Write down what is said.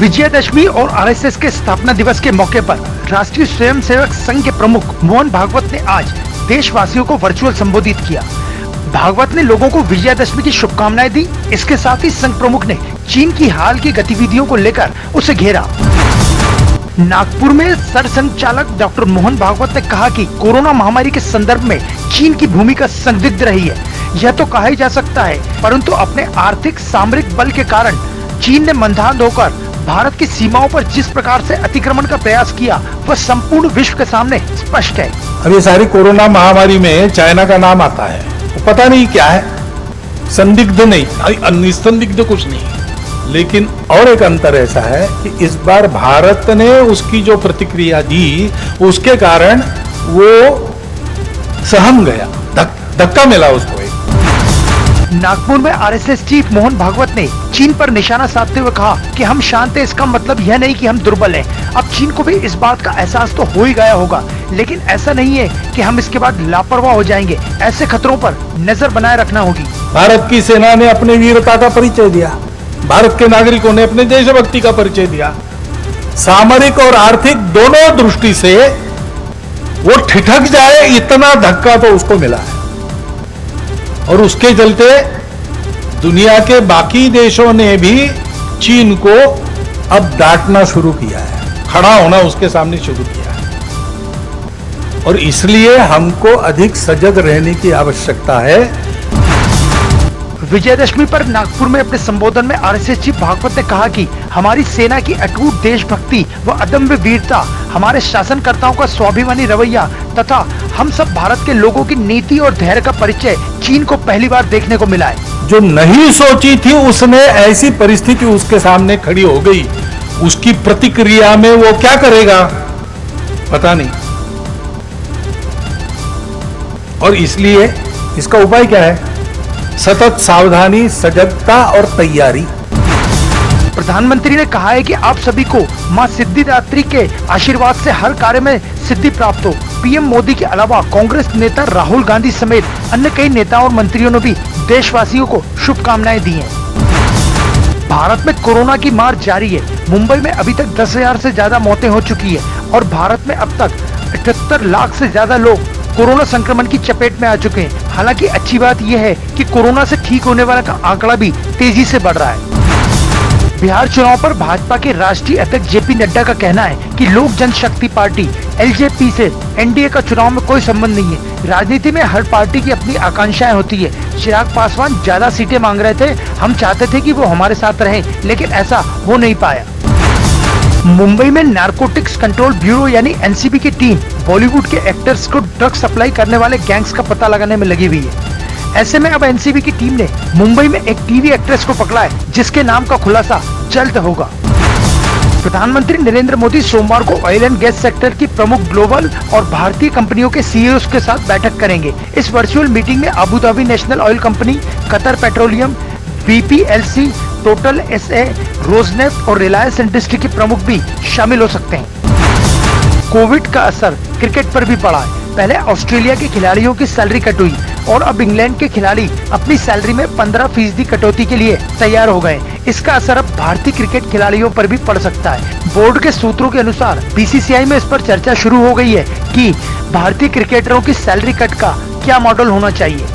विजयदशमी और आरएसएस के स्थापना दिवस के मौके पर राष्ट्रीय स्वयंसेवक संघ के प्रमुख मोहन भागवत ने आज देशवासियों को वर्चुअल संबोधित किया। भागवत ने लोगों को विजयदशमी की शुभकामनाएं दी। इसके साथ ही संघ प्रमुख ने चीन की हाल की गतिविधियों को लेकर उसे घेरा। नागपुर में सरसंघचालक डॉक्टर मोहन भागवत ने कहा कि कोरोना महामारी के संदर्भ में चीन की भूमिका संदिग्ध रही है। यह तो कहा ही जा सकता है, परंतु अपने आर्थिक सामरिक बल के कारण चीन ने मंदान्ध होकर भारत की सीमाओं पर जिस प्रकार से अतिक्रमण का प्रयास किया वह संपूर्ण विश्व के सामने स्पष्ट है। अब ये सारी कोरोना महामारी में चाइना का नाम आता है, तो पता नहीं क्या है, संदिग्ध नहीं, निसंदिग्ध कुछ नहीं। लेकिन और एक अंतर ऐसा है कि इस बार भारत ने उसकी जो प्रतिक्रिया दी उसके कारण वो सहम गया, धक्का मिला उसको। नागपुर में आरएसएस चीफ मोहन भागवत ने चीन पर निशाना साधते हुए कहा कि हम शांत हैं, इसका मतलब यह नहीं कि हम दुर्बल हैं। अब चीन को भी इस बात का एहसास तो हो ही गया होगा, लेकिन ऐसा नहीं है कि हम इसके बाद लापरवाह हो जाएंगे। ऐसे खतरों पर नजर बनाए रखना होगी। भारत की सेना ने अपनी वीरता का परिचय दिया, भारत के नागरिकों ने अपने देशभक्ति का परिचय दिया। सामरिक और आर्थिक दोनों दृष्टि से वो ठिठक जाए इतना धक्का तो उसको मिला है, और उसके चलते दुनिया के बाकी देशों ने भी चीन को अब डांटना शुरू किया है, खड़ा होना उसके सामने शुरू किया है। और इसलिए हमको अधिक सजग रहने की आवश्यकता है। विजयदशमी पर नागपुर में अपने संबोधन में आरएसएस चीफ भागवत ने कहा कि हमारी सेना की अटूट देशभक्ति व अदम्य वीरता, हमारे शासनकर्ताओं का स्वाभिमानी रवैया तथा हम सब भारत के लोगों की नीति और धैर्य का परिचय चीन को पहली बार देखने को मिला है। जो नहीं सोची थी उसने ऐसी परिस्थिति उसके सामने खड़ी हो गई, उसकी प्रतिक्रिया में वो क्या करेगा पता नहीं। और इसलिए इसका उपाय क्या है? सतत सावधानी, सजगता और तैयारी। प्रधानमंत्री ने कहा है कि आप सभी को मां सिद्धिदात्री के आशीर्वाद से हर कार्य में सिद्धि प्राप्त हो। पीएम मोदी के अलावा कांग्रेस नेता राहुल गांधी समेत अन्य कई नेताओं और मंत्रियों ने भी देशवासियों को शुभकामनाएं दी हैं। भारत में कोरोना की मार जारी है। मुंबई में अभी तक 10,000 से ज्यादा मौतें हो चुकी है और भारत में अब तक 78 लाख से ज्यादा लोग कोरोना संक्रमण की चपेट में आ चुके हैं। हालांकि अच्छी बात यह है कि कोरोना से ठीक होने वाला का आंकड़ा भी तेजी से बढ़ रहा है। बिहार चुनाव पर भाजपा के राष्ट्रीय अध्यक्ष जेपी नड्डा का कहना है कि लोक जनशक्ति पार्टी एलजेपी से एनडीए का चुनाव में कोई संबंध नहीं है। राजनीति में हर पार्टी की अपनी आकांक्षाएं होती है। चिराग पासवान ज्यादा सीटें मांग रहे थे, हम चाहते थे कि वो हमारे साथ रहें, लेकिन ऐसा हो नहीं पाया। मुंबई में नारकोटिक्स कंट्रोल ब्यूरो यानी एनसीबी की टीम बॉलीवुड के एक्टर्स को ड्रग सप्लाई करने वाले गैंग्स का पता लगाने में लगी हुई है। ऐसे में अब एनसीबी की टीम ने मुंबई में एक टीवी एक्ट्रेस को पकड़ा है, जिसके नाम का खुलासा जल्द होगा। प्रधानमंत्री नरेंद्र मोदी सोमवार को ऑयल एंड गैस सेक्टर की प्रमुख ग्लोबल और भारतीय कंपनियों के सीईओज के साथ बैठक करेंगे। इस वर्चुअल मीटिंग में Abu Dhabi national oil company, Qatar petroleum, BPLC, total SA, Rosneft और रिलायंस इंडस्ट्री के प्रमुख भी शामिल हो सकते हैं। कोविड का असर क्रिकेट पर भी पड़ा है। पहले ऑस्ट्रेलिया के खिलाड़ियों की सैलरी कट हुई और अब इंग्लैंड के खिलाड़ी अपनी सैलरी में 15% कटौती के लिए तैयार हो गए। इसका असर अब भारतीय क्रिकेट खिलाड़ियों पर भी पड़ सकता है। बोर्ड के सूत्रों के अनुसार बीसीसीआई में इस पर चर्चा शुरू हो गई है कि भारतीय क्रिकेटरों की सैलरी कट का क्या मॉडल होना चाहिए।